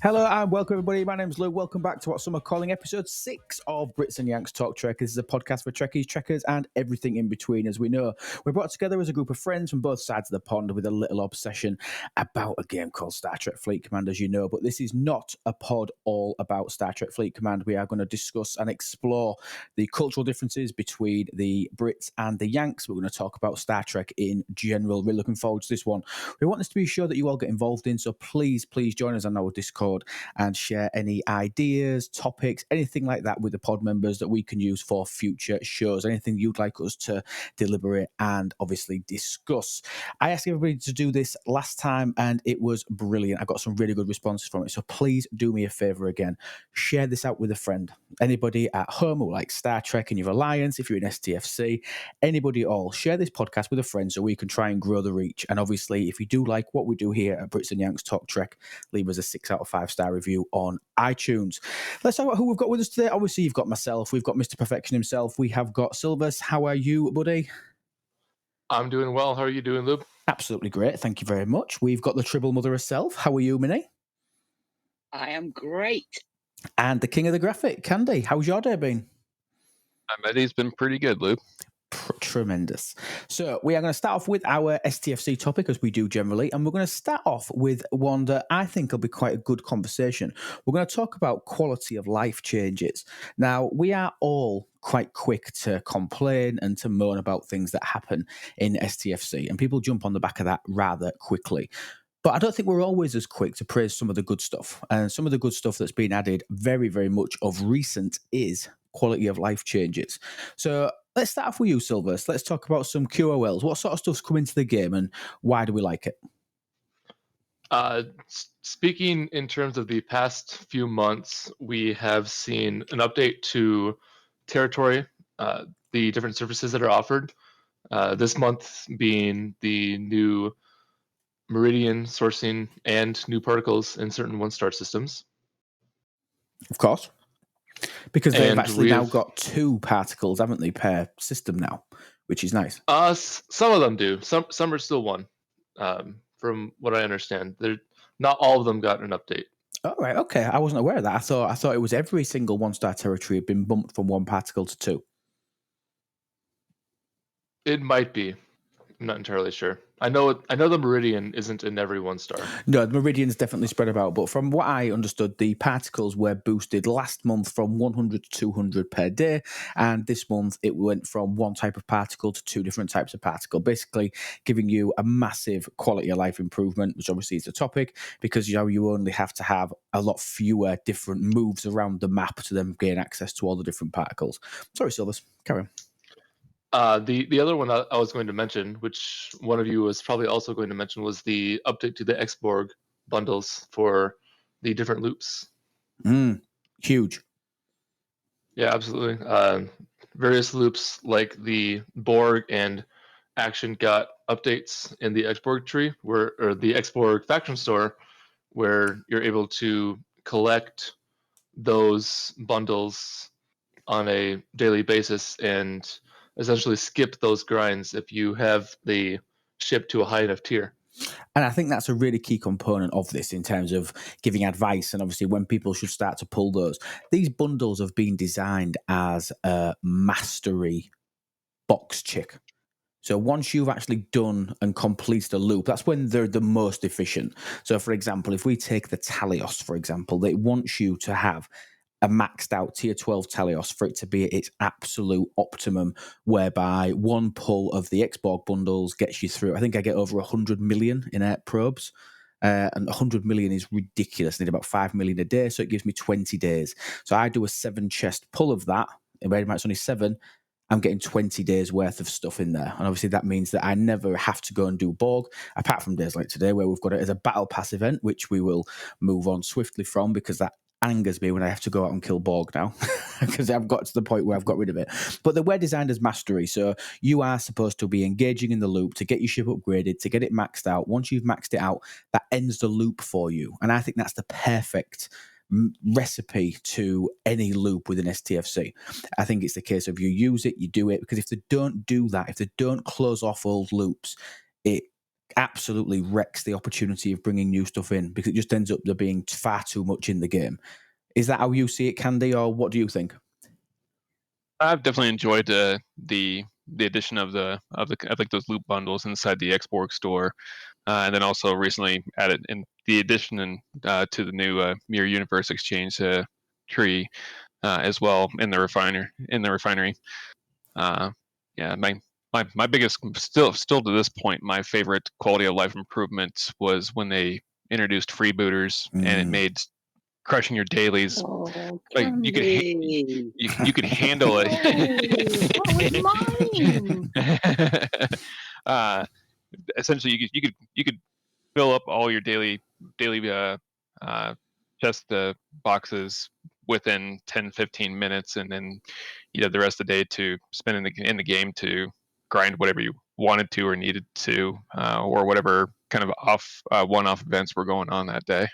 Hello and welcome everybody. My name's Luke. Welcome back to what some are calling episode 6 of Brits and Yanks Talk Trek. This is a podcast for Trekkies, Trekkers and everything in between. As we know, we're brought together as a group of friends from both sides of the pond with a little obsession about a game called Star Trek Fleet Command, as you know. But this is not a pod all about Star Trek Fleet Command. We are going to discuss and explore the cultural differences between the Brits and the Yanks. We're going to talk about Star Trek in general. We're looking forward to this one. We want this to be a show that you all get involved in, so please join us on our Discord and share any ideas, topics, anything like that with the pod members that we can use for future shows. Anything you'd like us to deliberate and obviously discuss. I asked everybody to do this last time and it was brilliant. I got some really good responses from it. So please do me a favor again. Share this out with a friend. Anybody at home who likes Star Trek in your alliance, if you're in STFC, anybody at all, share this podcast with a friend so we can try and grow the reach. And obviously, if you do like what we do here at Brits and Yanks Talk Trek, leave us a 6 out of 5 star review on iTunes. Let's talk about who we've got with us today. Obviously, you've got myself. We've got Mr. Perfection himself. We have got Silvers. How are you, buddy? I'm doing well. How are you doing, Lube? Absolutely great. Thank you very much. We've got the Tribble Mother herself. How are you, Minnie? I am great. And the King of the Graphic, Candy. How's your day been? My day's been pretty good, Lube. Tremendous. So we are going to start off with our STFC topic, as we do generally, and we're going to start off with one that I think will be quite a good conversation. We're going to talk about quality of life changes. Now, we are all quite quick to complain and to moan about things that happen in STFC, and people jump on the back of that rather quickly. But I don't think we're always as quick to praise some of the good stuff. And some of the good stuff that's been added very, very much of recent is quality of life changes. So let's start off with you, Silvers. Let's talk about some QoLs. What sort of stuff's come into the game and why do we like it? Speaking in terms of the past few months, we have seen an update to territory, the different services that are offered. This month being the new meridian sourcing and new particles in certain one-star systems. Of course. Because they've actually now got 2 particles, haven't they, per system now, which is nice. Some of them do. Some are still 1, from what I understand. Not all of them got an update. Oh, right, okay. I wasn't aware of that. I thought it was every single one-star territory had been bumped from 1 particle to 2. It might be. I'm not entirely sure. I know the meridian isn't in every 1-star. No, the meridian's definitely spread about, but from what I understood, the particles were boosted last month from 100 to 200 per day, and this month it went from 1 type of particle to 2 different types of particle, basically giving you a massive quality of life improvement, which obviously is the topic, because you only have to have a lot fewer different moves around the map to then gain access to all the different particles. Sorry, Silvers, carry on. The other one I was going to mention, which one of you was probably also going to mention, was the update to the X-Borg bundles for the different loops. Huge. Yeah, absolutely. Various loops like the Borg and Action got updates in the X-Borg tree, or the X-Borg faction store, where you're able to collect those bundles on a daily basis and essentially skip those grinds if you have the ship to a high enough tier. And I think that's a really key component of this in terms of giving advice and obviously when people should start to pull those. These bundles have been designed as a mastery box check. So once you've actually done and completed a loop, that's when they're the most efficient. So for example, if we take the Talios, for example, they want you to have a maxed out tier 12 Talios for it to be at its absolute optimum, whereby 1 pull of the X-Borg bundles gets you through. I think I get over 100 million in air probes. And 100 million is ridiculous. I need about 5 million a day, so it gives me 20 days. So I do a 7 chest pull of that. It's only 7. I'm getting 20 days worth of stuff in there. And obviously that means that I never have to go and do Borg, apart from days like today where we've got it as a battle pass event, which we will move on swiftly from because that angers me when I have to go out and kill Borg now because I've got to the point where I've got rid of it. But they were designed as mastery. So you are supposed to be engaging in the loop to get your ship upgraded, to get it maxed out. Once you've maxed it out, that ends the loop for you. And I think that's the perfect recipe to any loop within STFC. I think it's the case of you use it, you do it, because if they don't do that, if they don't close off old loops, it absolutely wrecks the opportunity of bringing new stuff in because it just ends up there being far too much in the game. Is that how you see it, Candy, or what do you think? I've definitely enjoyed the addition of like those loot bundles inside the Xbox store, and then also recently added in the addition to the new Mirror Universe Exchange tree as well in the refinery. Yeah, my biggest still to this point, my favorite quality of life improvement was when they introduced freebooters and it made crushing your dailies like you could handle it. That was mine. Essentially, you could fill up all your daily chest boxes within 10-15 minutes, and then you had the rest of the day to spend in the game to grind whatever you wanted to or needed to, or whatever kind of one-off events were going on that day.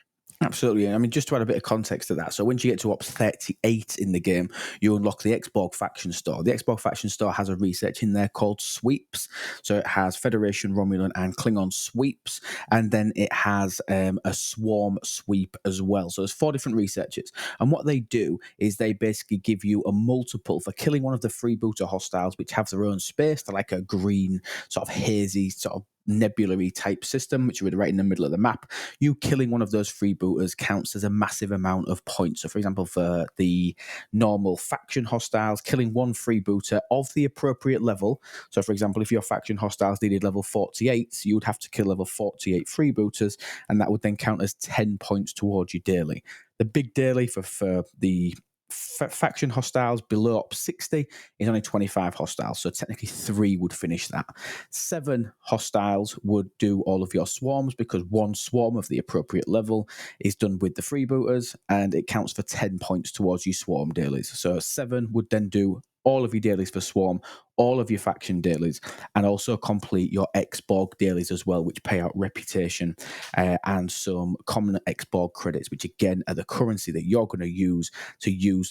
Absolutely. I mean, just to add a bit of context to that. So once you get to Ops 38 in the game, you unlock the Xborg Faction Store. The Xborg Faction Store has a research in there called Sweeps. So it has Federation, Romulan, and Klingon sweeps. And then it has a Swarm sweep as well. So there's 4 different researches. And what they do is they basically give you a multiple for killing one of the freebooter hostiles, which have their own space. They're like a green, sort of hazy, sort of nebulary type system, which are right in the middle of the map. You killing one of those freebooters counts as a massive amount of points. So, for example, for the normal faction hostiles, killing one freebooter of the appropriate level. So, for example, if your faction hostiles needed level 48, you would have to kill level 48 freebooters, and that would then count as 10 points towards your daily. The big daily for the faction hostiles below Op 60 is only 25 hostiles, so technically 3 would finish that. 7 hostiles would do all of your swarms because 1 swarm of the appropriate level is done with the freebooters, and it counts for 10 points towards your swarm dailies. So 7 would then do all of your dailies for swarm, all of your faction dailies, and also complete your Xborg dailies as well, which pay out reputation and some common Xborg credits, which again are the currency that you're going to use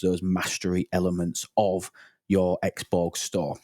those mastery elements of your Xborg store.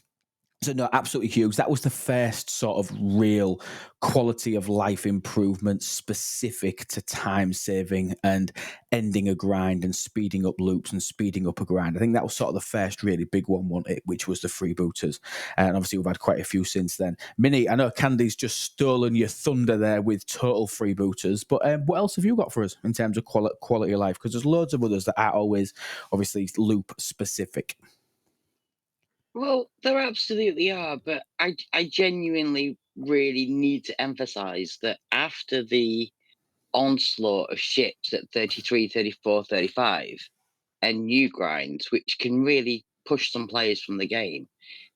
So no, absolutely huge. That was the first sort of real quality of life improvement specific to time saving and ending a grind and speeding up loops and speeding up a grind. I think that was sort of the first really big one, wasn't it, which was the freebooters. And obviously we've had quite a few since then. Minnie, I know Candy's just stolen your thunder there with total freebooters, but what else have you got for us in terms of quality of life? Because there's loads of others that are always obviously loop specific. Well, there absolutely are, but I genuinely really need to emphasize that after the onslaught of ships at 33, 34, 35, and new grinds, which can really push some players from the game,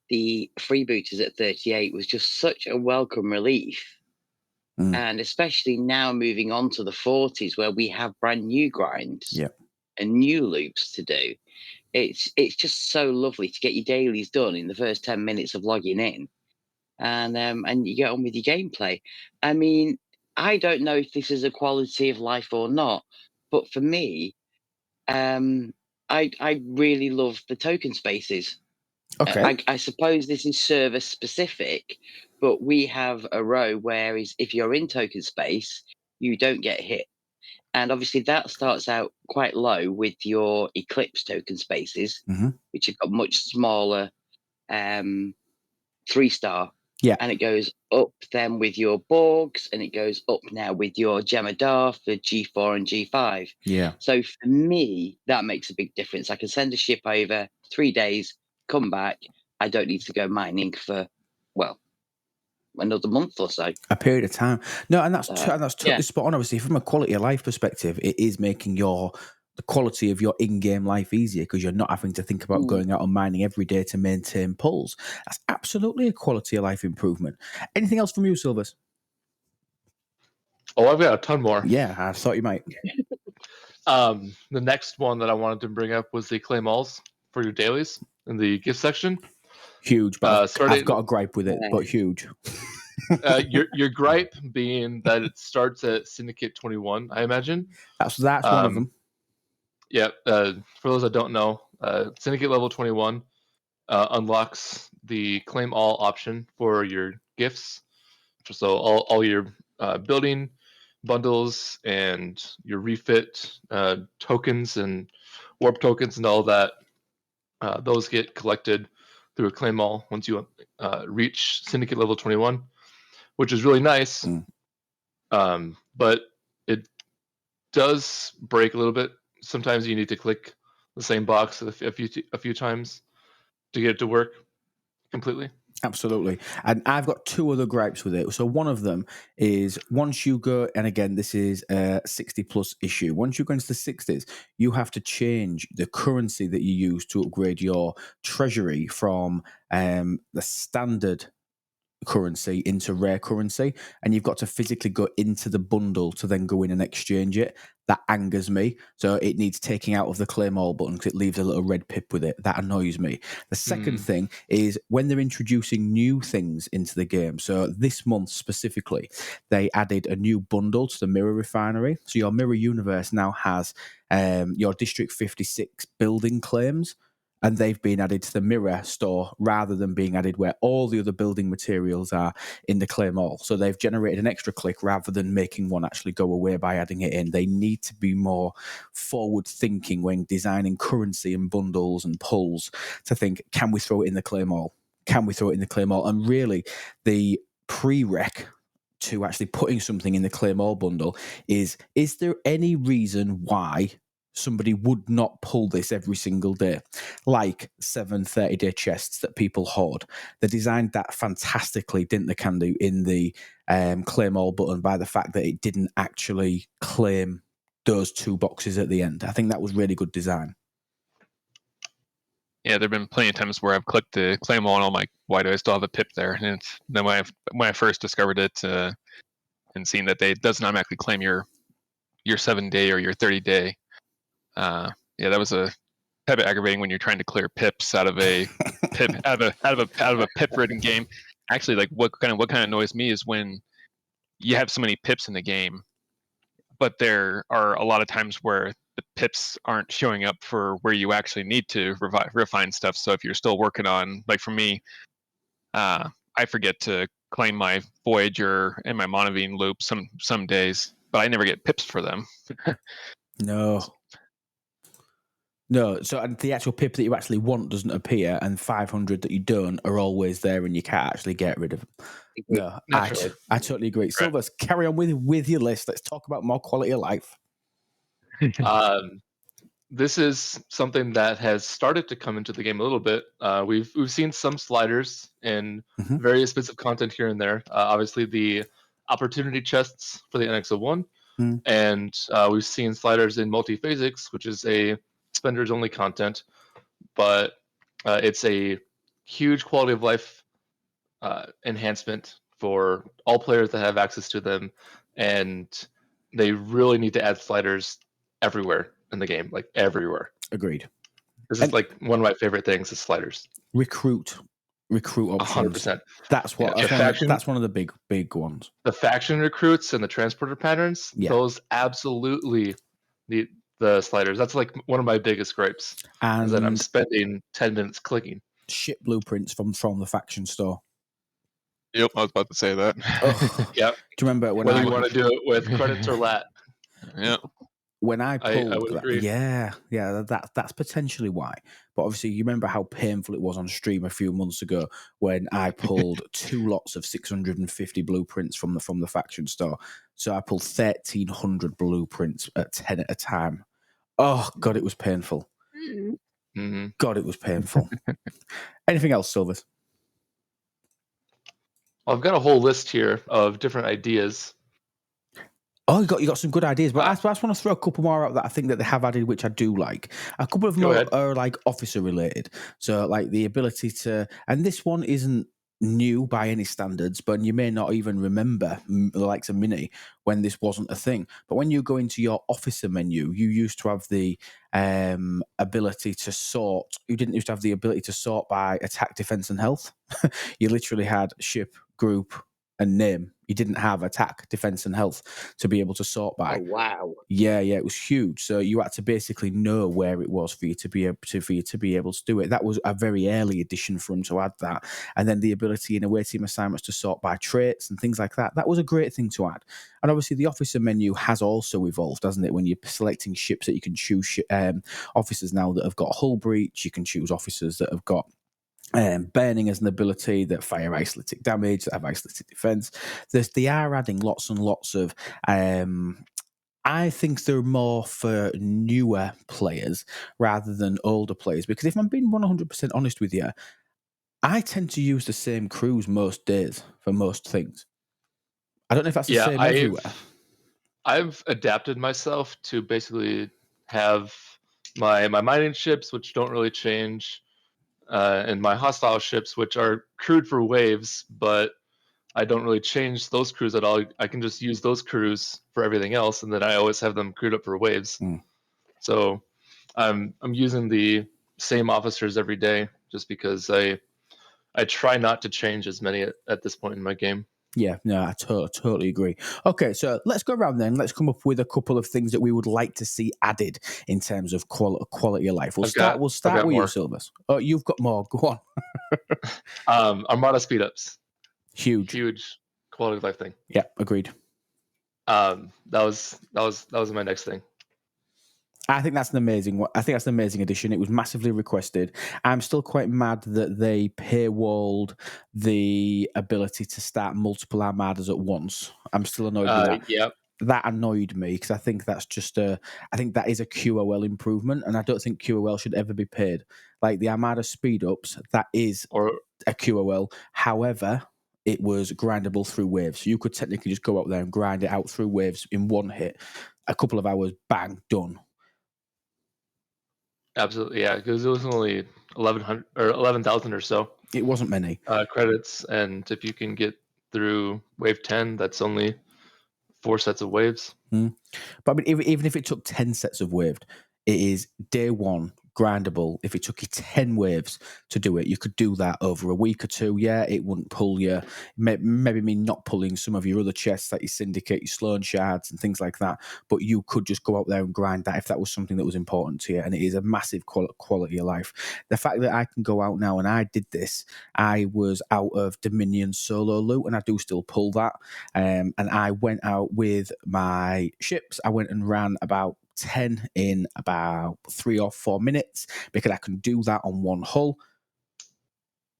the freebooters at 38 was just such a welcome relief. And especially now moving on to the 40s, where we have brand new grinds and new loops to do. It's just so lovely to get your dailies done in the first 10 minutes of logging in, and you get on with your gameplay. I mean, I don't know if this is a quality of life or not, but for me, I really love the token spaces. Okay. I suppose this is server specific, but we have a row where if you're in token space, you don't get hit. And obviously that starts out quite low with your Eclipse token spaces, which have got much smaller 3-star. Yeah. And it goes up then with your Borgs, and it goes up now with your Jemadar for G4 and G5. Yeah. So for me, that makes a big difference. I can send a ship over 3 days, come back. I don't need to go mining for, well, another month or so. A period of time. No, and that's totally spot on. Obviously, from a quality of life perspective, it is making the quality of your in-game life easier because you're not having to think about going out and mining every day to maintain pulls. That's absolutely a quality of life improvement. Anything else from you, Silvers? Oh, I've got a ton more. Yeah, I thought you might. The next one that I wanted to bring up was the claim alls for your dailies in the gift section. Huge, but I've got a gripe with it, but huge. Your gripe being that it starts at Syndicate 21, I imagine. That's one of them. Yeah, for those that don't know, Syndicate level 21 unlocks the claim all option for your gifts. So all your building bundles and your refit tokens and warp tokens and all that, those get collected through a claim all once you reach Syndicate level 21, which is really nice. But it does break a little bit. Sometimes you need to click the same box a few times to get it to work completely. Absolutely. And I've got two other gripes with it. So one of them is once you go, and again, this is a 60 plus issue. Once you go into the 60s, you have to change the currency that you use to upgrade your treasury from the standard currency into rare currency, and you've got to physically go into the bundle to then go in and exchange it. That angers me. So it needs taking out of the claim all button because it leaves a little red pip with it. That annoys me. The second thing is when they're introducing new things into the game. So this month specifically, they added a new bundle to the Mirror Refinery. So your Mirror Universe now has your District 56 building claims, and they've been added to the Mirror store rather than being added where all the other building materials are in the claim all. So they've generated an extra click rather than making one actually go away by adding it in. They need to be more forward thinking when designing currency and bundles and pulls to think, can we throw it in the claim all? Can we throw it in the claim all? And really, the prereq to actually putting something in the claim all bundle is there any reason why somebody would not pull this every single day, like 7 30-day chests that people hoard? They designed that fantastically, didn't they, Candu, in the claim all button by the fact that it didn't actually claim those 2 boxes at the end. I think that was really good design. Yeah, there've been plenty of times where I've clicked the claim all and I'm like, why do I still have a pip there? And then when I first discovered it and seen that it doesn't automatically claim your 7-day or your 30-day, yeah, that was a bit aggravating when you're trying to clear pips out of a pip out of a pip-ridden game. Actually, like what kind of annoys me is when you have so many pips in the game, but there are a lot of times where the pips aren't showing up for where you actually need to refine stuff. So if you're still working on, like for me, I forget to claim my Voyager and my Monavine loop some days, but I never get pips for them. No. So and the actual pip that you actually want doesn't appear, and 500 that you don't are always there, and you can't actually get rid of them. No, I totally agree. Right. So let's carry on with your list. Let's talk about more quality of life. This is something that has started to come into the game a little bit. We've seen some sliders in various bits of content here and there. Obviously, the opportunity chests for the NX-01, and we've seen sliders in Multiphasics, which is a spenders only content, but it's a huge quality of life enhancement for all players that have access to them, and they really need to add sliders everywhere in the game, like everywhere. Agreed. This is like one of my favorite things is sliders. Recruit options. 100%. That's what that's one of the big ones. The faction recruits and the transporter patterns, those absolutely need the sliders. That's like one of my biggest gripes. And is that I'm spending 10 minutes clicking. Ship blueprints from the faction store. Yep, I was about to say that. Yep. Do you remember when whether you want to do it with credits or lat? Yeah. When I pulled, I would agree. That's potentially why. But obviously, you remember how painful it was on stream a few months ago when I pulled 2 lots of 650 blueprints from the faction store. So I pulled 1,300 blueprints at 10 at a time. Oh God, it was painful. God, it was painful. Anything else, Silvers? Well, I've got a whole list here of different ideas. Oh, you got some good ideas, but I just want to throw a couple more out that I think that they have added, which I do like. A couple of them are like officer related, so like the ability to, and this one isn't new by any standards, but you may not even remember the likes of Mini when this wasn't a thing. But when you go into your officer menu, you used to have the ability to sort. You didn't used to have the ability to sort by attack, defense, and health. You literally had ship, group, and name. You didn't have attack, defense, and health to be able to sort by. Oh wow! Yeah, it was huge. So you had to basically know where it was for you to be able to do it. That was a very early addition for them to add that, and then the ability in away team assignments to sort by traits and things like that. That was a great thing to add. And obviously, the officer menu has also evolved, hasn't it? When you're selecting ships, that you can choose officers now that have got hull breach. You can choose officers that have got burning as an ability, that fire isolytic damage, that have isolytic defense. They are adding lots and lots of. I think they're more for newer players rather than older players, because if I'm being 100% honest with you, I tend to use the same crews most days for most things. I don't know if that's the same everywhere. I've adapted myself to basically have my mining ships, which don't really change, and my hostile ships, which are crewed for waves, but I don't really change those crews at all. I can just use those crews for everything else, and then I always have them crewed up for waves. So I'm using the same officers every day, just because I try not to change as many at this point in my game. Yeah, no, I totally agree. Okay, so let's go around then. Let's come up with a couple of things that we would like to see added in terms of quality of life. We'll start with you, Silvers. Oh, you've got more. Go on. Armada speed ups. Huge quality of life thing. Yeah, agreed. That was my next thing. I think that's an amazing. I think that's an amazing addition. It was massively requested. I'm still quite mad that they paywalled the ability to start multiple armadas at once. I'm still annoyed with that. Yep. That annoyed me, because I think that's just I think that is a QoL improvement, and I don't think QoL should ever be paid. Like the Armada speed ups, that is a QoL. However, it was grindable through waves, so you could technically just go out there and grind it out through waves in one hit, a couple of hours, bang, done. Absolutely, yeah, because it was only 1,100 or 11,000 or so. It wasn't many credits, and if you can get through wave 10, that's only 4 sets of waves. But I mean, even if it took 10 sets of waved, it is day one grindable. If it took you 10 waves to do it, you could do that over a week or two. Yeah, it wouldn't pull you. Maybe mean not pulling some of your other chests like your Syndicate, your Sloan Shards, and things like that. But you could just go out there and grind that if that was something that was important to you. And it is a massive quality of life. The fact that I can go out now, and I did this, I was out of Dominion solo loot, and I do still pull that. And I went out with my ships. I went and ran about 10 in about 3 or 4 minutes, because I can do that on one hull,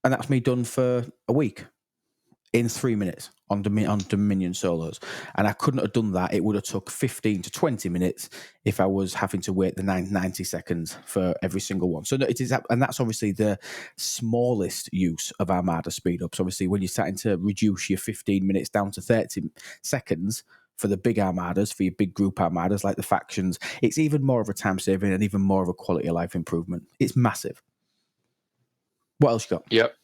and that's me done for a week in 3 minutes on Dominion solos. And I couldn't have done that. It would have took 15 to 20 minutes if I was having to wait the 90 seconds for every single one. So it is, and that's obviously the smallest use of Armada speed ups. Obviously, when you're starting to reduce your 15 minutes down to 30 seconds for the big armadas, for your big group armadas like the factions, it's even more of a time saving and even more of a quality of life improvement. It's massive. What else you got? Yep.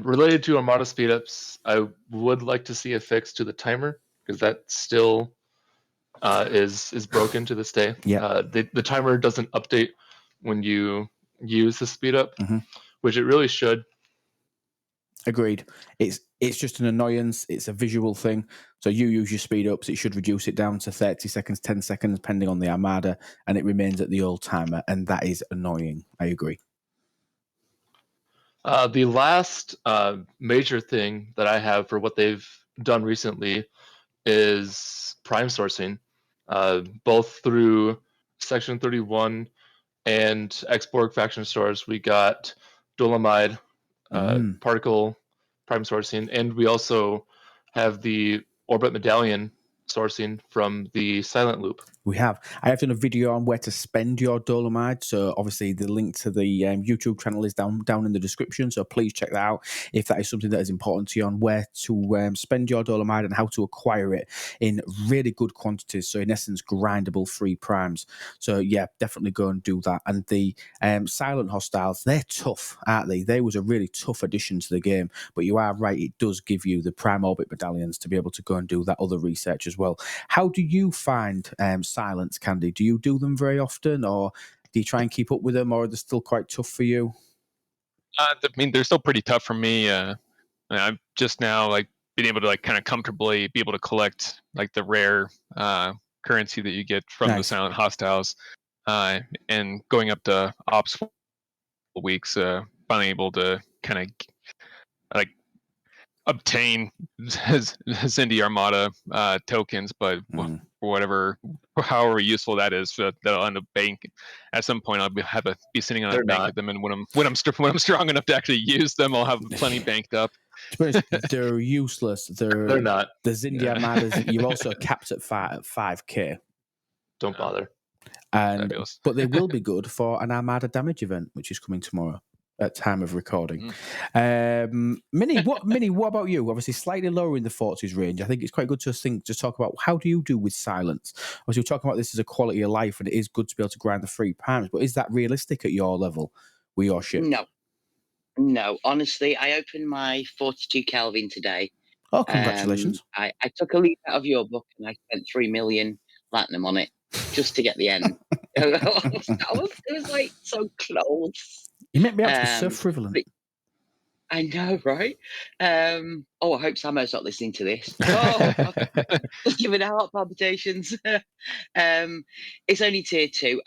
Related to Armada speedups, I would like to see a fix to the timer, because that still is broken to this day. Yeah. The timer doesn't update when you use the speedup, which it really should. Agreed. It's just an annoyance. It's a visual thing. So you use your speed ups, it should reduce it down to 30 seconds, 10 seconds, depending on the armada, and it remains at the old timer, and that is annoying. I agree. The last major thing that I have for what they've done recently is prime sourcing, both through Section 31 and Exborg faction stores. We got Dolomite, particle prime sourcing, and we also have the orbit medallion sourcing from the silent loop. We have. I have done a video on where to spend your Dolomite. So obviously the link to the YouTube channel is down in the description. So please check that out if that is something that is important to you, on where to spend your Dolomite and how to acquire it in really good quantities. So in essence, grindable free primes. So yeah, definitely go and do that. And the silent hostiles, they're tough, aren't they? They was a really tough addition to the game. But you are right, it does give you the prime orbit medallions to be able to go and do that other research as well. How do you find silence, Candy? Do you do them very often, or do you try and keep up with them, or are they still quite tough for you? I mean, they're still pretty tough for me. I'm just now like being able to like kind of comfortably be able to collect like the rare currency that you get from the Nice. silent hostiles, and going up to ops weeks, finally able to kind of like obtain Zindi Armada tokens, but Mm. for whatever, however useful that is, that'll end up bank. At some point, I'll be sitting on a They're bank not. of them, and when I'm strong enough to actually use them, I'll have plenty banked up. To be honest, they're useless. They're not. The Zindi Yeah. Armadas. You're also capped at 5k, Don't bother. Fabulous. but they will be good for an Armada damage event, which is coming tomorrow at time of recording. Mini, what about you? Obviously, slightly lower in the 40s range. I think it's quite good to talk about how do you do with silence. Obviously, we're talking about this as a quality of life, and it is good to be able to grind the free primes. But is that realistic at your level with your ship? No. Honestly, I opened my 42 Kelvin today. Oh, congratulations! I took a leaf out of your book and I spent 3 million platinum on it just to get the end. It was like so close. You make me out to be so frivolent. I know, right? I hope Samo's not listening to this. Oh, just giving out palpitations. It's only tier 2.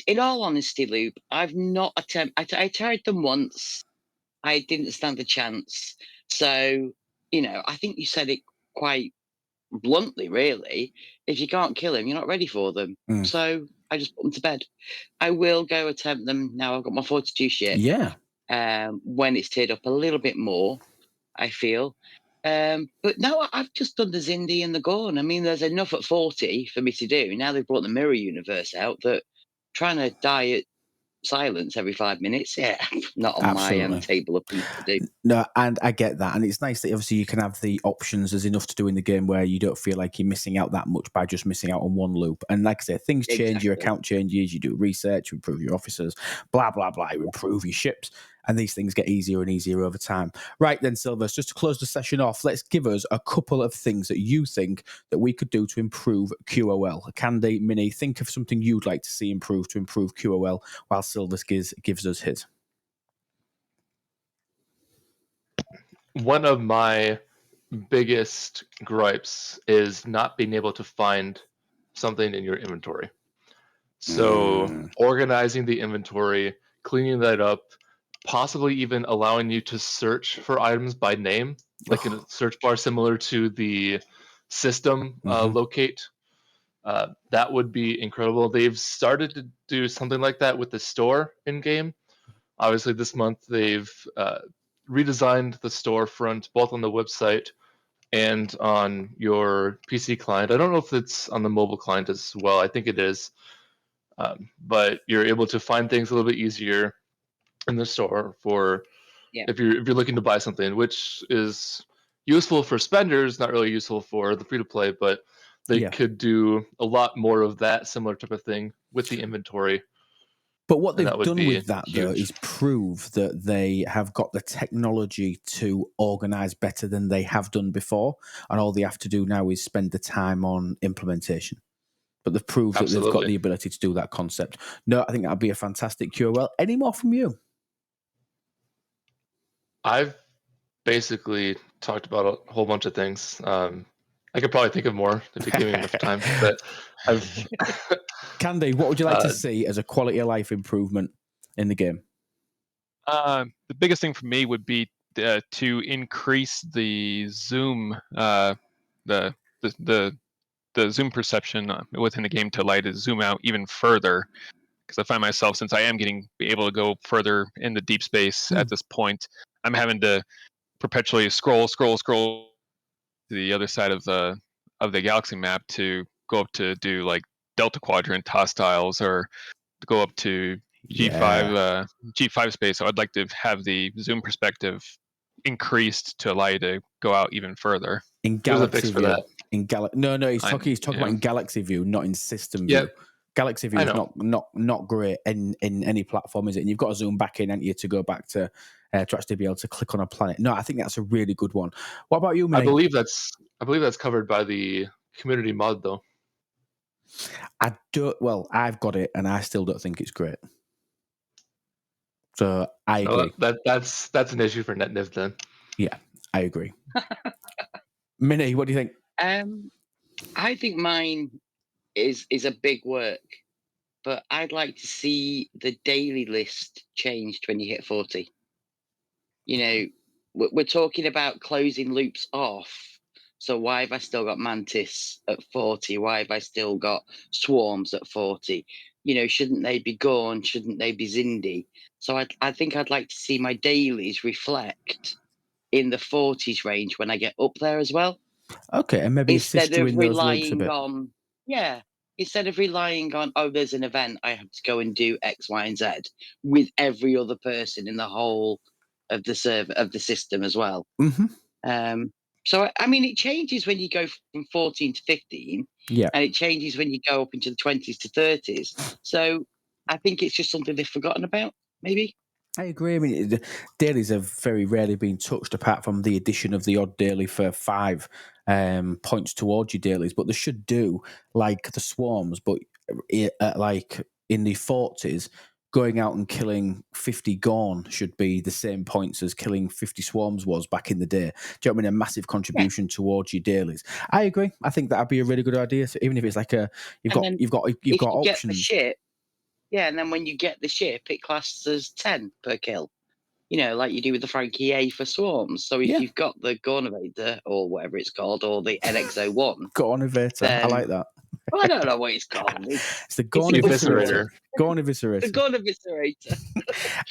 In all honesty, Loop, I've not attempted. I tried them once. I didn't stand a chance. So, I think you said it quite bluntly, really. If you can't kill him, you're not ready for them. So I just put them to bed. I will go attempt them now. I've got my 42 ship. Yeah. When it's tiered up a little bit more, I feel. But no, I've just done the Zindi and the Gorn. I mean, there's enough at 40 for me to do. Now they've brought the Mirror Universe out that trying to die at silence every 5 minutes, not on Absolutely. my table of things to do. No, and I get that. And it's nice that obviously you can have the options. There's enough to do in the game where you don't feel like you're missing out that much by just missing out on one loop. And like I say, things change, your account changes, you do research, you improve your officers, blah, blah, blah, you improve your ships. And these things get easier and easier over time. Right then, Silvers, just to close the session off, let's give us a couple of things that you think that we could do to improve QoL. Candy, Mini, think of something you'd like to see improve to improve QoL while Silvers gives us his. One of my biggest gripes is not being able to find something in your inventory. So organizing the inventory, cleaning that up, possibly even allowing you to search for items by name, like in a search bar similar to the system locate. That would be incredible. They've started to do something like that with the store in-game. Obviously, this month they've redesigned the storefront, both on the website and on your PC client. I don't know if it's on the mobile client as well. I think it is. But you're able to find things a little bit easier in the store for if you're looking to buy something, which is useful for spenders, not really useful for the free-to-play, but they could do a lot more of that similar type of thing with the inventory. But what they've done with that, though, is prove that they have got the technology to organise better than they have done before. And all they have to do now is spend the time on implementation. But they've proved that they've got the ability to do that concept. No, I think that would be a fantastic QoL. Any more from you? I've basically talked about a whole bunch of things. I could probably think of more if you give me enough time. But Candy, what would you like to see as a quality of life improvement in the game? The biggest thing for me would be to increase the zoom, the zoom perception within the game to allow you to zoom out even further. Because I find myself, since I am getting able to go further in the deep space at this point, I'm having to perpetually scroll to the other side of the galaxy map to go up to do like Delta Quadrant hostiles or to go up to G5 space. So I'd like to have the zoom perspective increased to allow you to go out even further. In Galaxy View. No, he's talking about in Galaxy View, not in System View. Galaxy View is not great in any platform, is it? And you've got to zoom back in, haven't you, to go back to actually be able to click on a planet. No, I think that's a really good one. What about you, Minnie? I believe that's covered by the community mod, though. I've got it, and I still don't think it's great. So I agree. That's an issue for NetNiv then. Yeah, I agree. Minnie, what do you think? I think mine is a big work, but I'd like to see the daily list changed when you hit 40. You know, we're talking about closing loops off. So why have I still got Mantis at 40? Why have I still got Swarms at 40? You know, shouldn't they be gone? Shouldn't they be Zindi? So I think I'd like to see my dailies reflect in the 40s range when I get up there as well. Okay, and maybe assist Instead you of in those loops a relying bit. on, yeah, instead of relying on, oh, there's an event, I have to go and do X, Y, and Z with every other person in the whole of the server of the system as well. So I mean, it changes when you go from 14 to 15, Yeah. and it changes when you go up into the 20s to 30s. So I think it's just something they've forgotten about, maybe. I agree. I mean, the dailies have very rarely been touched, apart from the addition of the odd daily for 5 points towards your dailies. But they should do like the swarms, but like in the 40s, going out and killing 50 Gorn should be the same points as killing 50 swarms was back in the day. Do you know what I mean? A massive contribution towards your dailies. I agree. I think that'd be a really good idea. So even if it's like you've got options. Get the ship. Yeah, and then when you get the ship, it classes as 10 per kill. You know, like you do with the Frankie A for swarms. So if you've got the Gornovator, or whatever it's called, or the NX01. Gornovator, I like that. Well, I don't know what it's called. It's the Gornovator. Gornovator. The Gornovator.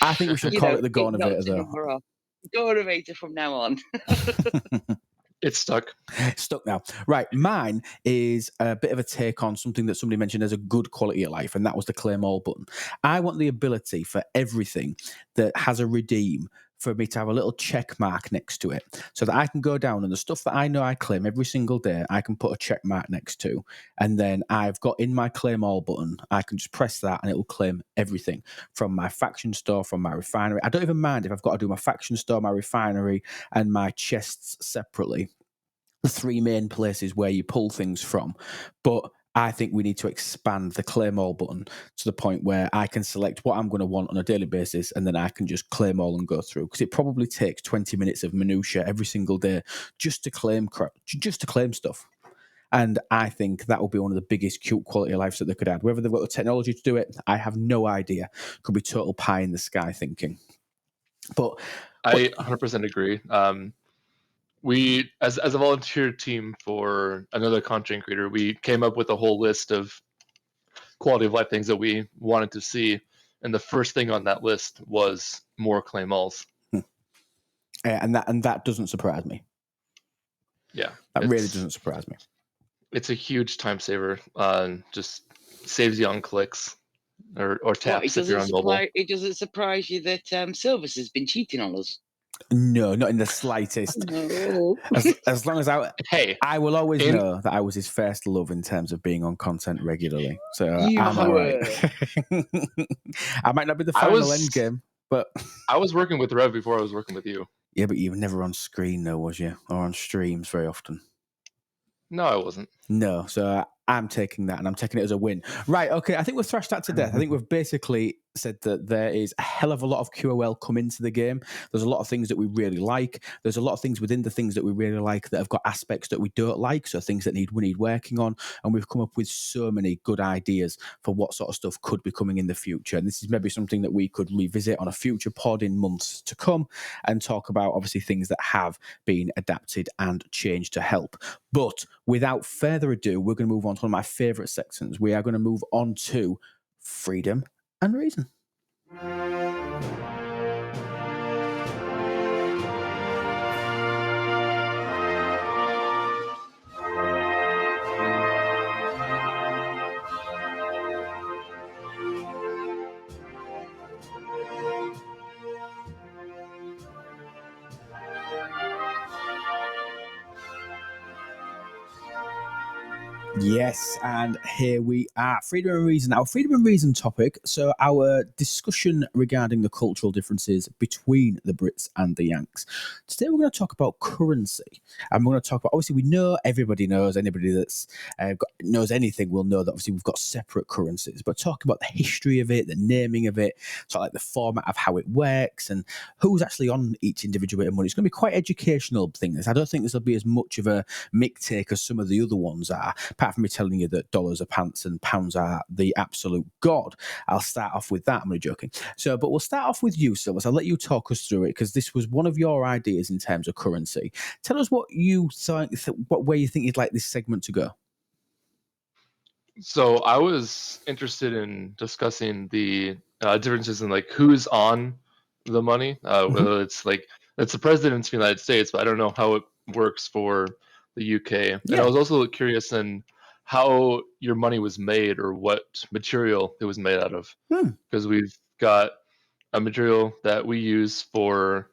I think we should call it the Gornovator, though. Gornovator from now on. It's stuck. Stuck now. Right, mine is a bit of a take on something that somebody mentioned as a good quality of life, and that was the claim all button. I want the ability for everything that has a redeem for me to have a little check mark next to it, so that I can go down and the stuff that I know I claim every single day, I can put a check mark next to, and then I've got in my claim all button, I can just press that and it will claim everything from my faction store, from my refinery. I don't even mind if I've got to do my faction store, my refinery, and my chests separately. The 3 main places where you pull things from. But I think we need to expand the claim all button to the point where I can select what I'm going to want on a daily basis, and then I can just claim all and go through. Because it probably takes 20 minutes of minutia every single day just to claim stuff. And I think that will be one of the biggest cute quality of lives that they could add. Whether they've got the technology to do it, I have no idea. Could be total pie in the sky thinking. But I 100% agree. We, as a volunteer team for another content creator, we came up with a whole list of quality of life things that we wanted to see, and the first thing on that list was more claim alls. And that doesn't surprise me. Yeah, that really doesn't surprise me. It's a huge time saver. Just saves you on clicks or taps if you're on mobile. It doesn't surprise you that Silvers has been cheating on us. No, not in the slightest. No. As long as I will always know that I was his first love in terms of being on content regularly. So I'm all right. I might not be the final end game, but I was working with Rev before I was working with you. Yeah, but you were never on screen, though, was you? Or on streams very often? No, I wasn't. No, so I'm taking that, and I'm taking it as a win. Right, okay, I think we've thrashed that to death. I think we've basically said that there is a hell of a lot of QoL come into the game. There's a lot of things that we really like. There's a lot of things within the things that we really like that have got aspects that we don't like, so things that we need working on, and we've come up with so many good ideas for what sort of stuff could be coming in the future. And this is maybe something that we could revisit on a future pod in months to come and talk about, obviously, things that have been adapted and changed to help. But without further ado, we're going to move on to one of my favourite sections. We are going to move on to freedom and reason. Yes, and here we are. Freedom and reason. Our freedom and reason topic. So, our discussion regarding the cultural differences between the Brits and the Yanks. Today, we're going to talk about currency. And we're going to talk about, obviously, we know everybody knows, anybody that's knows anything will know that obviously we've got separate currencies. But talking about the history of it, the naming of it, sort of like the format of how it works, and who's actually on each individual bit of money. It's going to be quite educational thing. I don't think this will be as much of a mick take as some of the other ones are. Apart from me telling you that dollars are pants and pounds are the absolute god. I'll start off with that. I'm only joking. But we'll start off with you, Silvers. I'll let you talk us through it because this was one of your ideas in terms of currency. Tell us what you think, what way you think you'd like this segment to go. So I was interested in discussing the differences in like who's on the money, whether it's the president of the United States, but I don't know how it works for the UK. And I was also curious in how your money was made or what material it was made out of, because we've got a material that we use for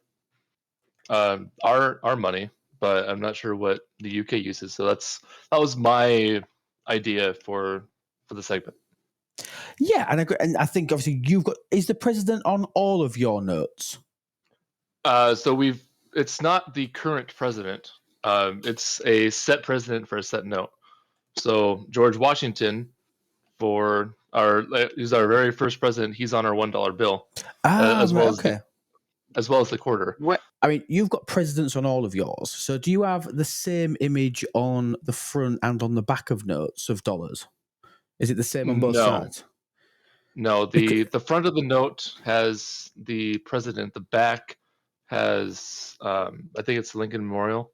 our money, but I'm not sure what the UK uses. So that was my idea for the segment. Yeah, and I think obviously is the president on all of your notes? So it's not the current president. It's a set president for a set note. So George Washington, he's our very first president. He's on our $1 bill, as well as the quarter. I mean, you've got presidents on all of yours. So do you have the same image on the front and on the back of notes of dollars? Is it the same on both sides? No, the front of the note has the president. The back has, I think it's Lincoln Memorial.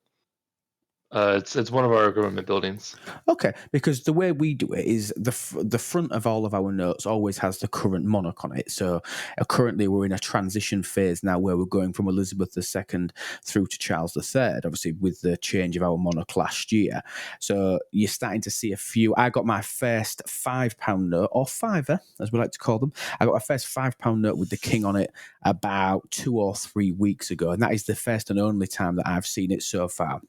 It's one of our government buildings. Okay, because the way we do it is the front of all of our notes always has the current monarch on it. So currently we're in a transition phase now where we're going from Elizabeth II through to Charles III, obviously with the change of our monarch last year. So you're starting to see a few. I got my first £5 note, or fiver, as we like to call them. I got my first £5 note with the king on it about 2 or 3 weeks ago. And that is the first and only time that I've seen it so far.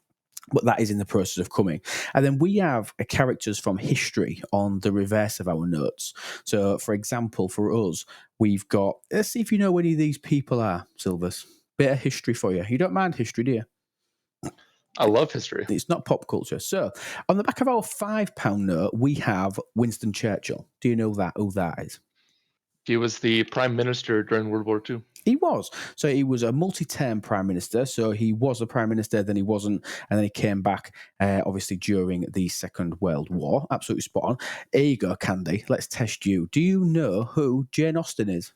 But that is in the process of coming. And then we have characters from history on the reverse of our notes. So, for example, for us, we've got, let's see if you know any of these people are, Silvers. Bit of history for you. You don't mind history, do you? I love history. It's not pop culture. So, on the back of our £5 note, we have Winston Churchill. Do you know who that is? He was the prime minister during World War II. He was. So he was a multi-term prime minister. So he was a prime minister, then he wasn't, and then he came back, obviously, during the Second World War. Absolutely spot on. Here you go, Candy. Let's test you. Do you know who Jane Austen is?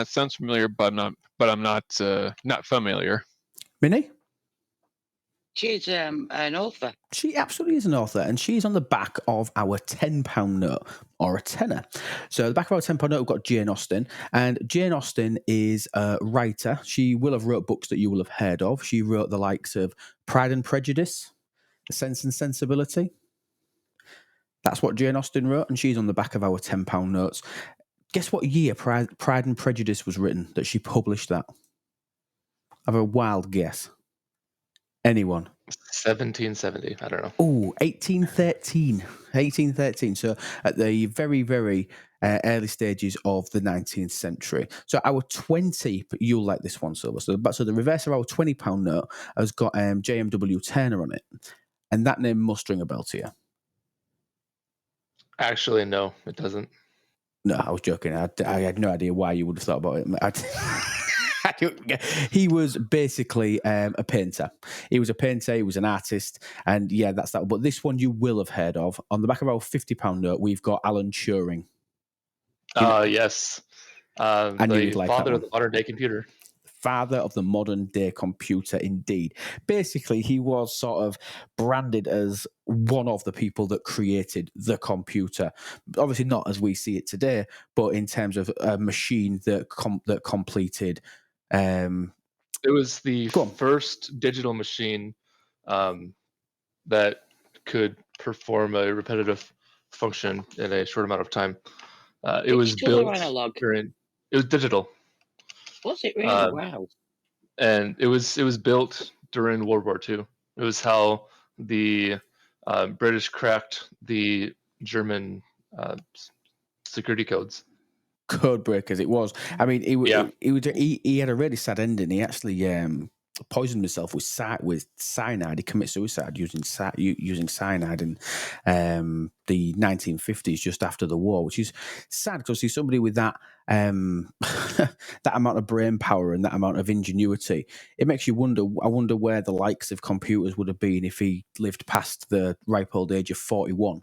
Sounds familiar, but I'm not familiar. Minnie? She's an author. She absolutely is an author, and she's on the back of our £10 note, or a tenner. So the back of our £10 note, we've got Jane Austen, and Jane Austen is a writer. She will have wrote books that you will have heard of. She wrote the likes of Pride and Prejudice, Sense and Sensibility. That's what Jane Austen wrote, and she's on the back of our £10 notes. Guess what year Pride and Prejudice was written, that she published that? I have a wild guess. Anyone? 1770. I don't know. Oh, 1813. 1813. So at the very, very early stages of the 19th century. So our 20, you'll like this one, Silver. So the reverse of our £20 note has got JMW Turner on it. And that name must ring a bell to you. Actually, no, it doesn't. No, I was joking. I had no idea why you would have thought about it. He was basically a painter. He was a painter, he was an artist, and yeah, that's that. But this one you will have heard of. On the back of our £50 note, we've got Alan Turing. Yes. I knew you'd like that father one. of the modern day computer. Father of the modern day computer, indeed. Basically, he was sort of branded as one of the people that created the computer. Obviously, not as we see it today, but in terms of a machine that completed. It was the first digital machine that could perform a repetitive function in a short amount of time. It was built analog. It was digital. Was it really? Wow. And it was built during World War II. It was how the British cracked the German security codes. Code breakers, it was. I mean, Yeah. he had a really sad ending. He actually poisoned himself with cyanide. He committed suicide using cyanide in the 1950s, just after the war, which is sad because see somebody with that that amount of brain power and that amount of ingenuity. It makes you wonder. I wonder where the likes of computers would have been if he lived past the ripe old age of 41. Do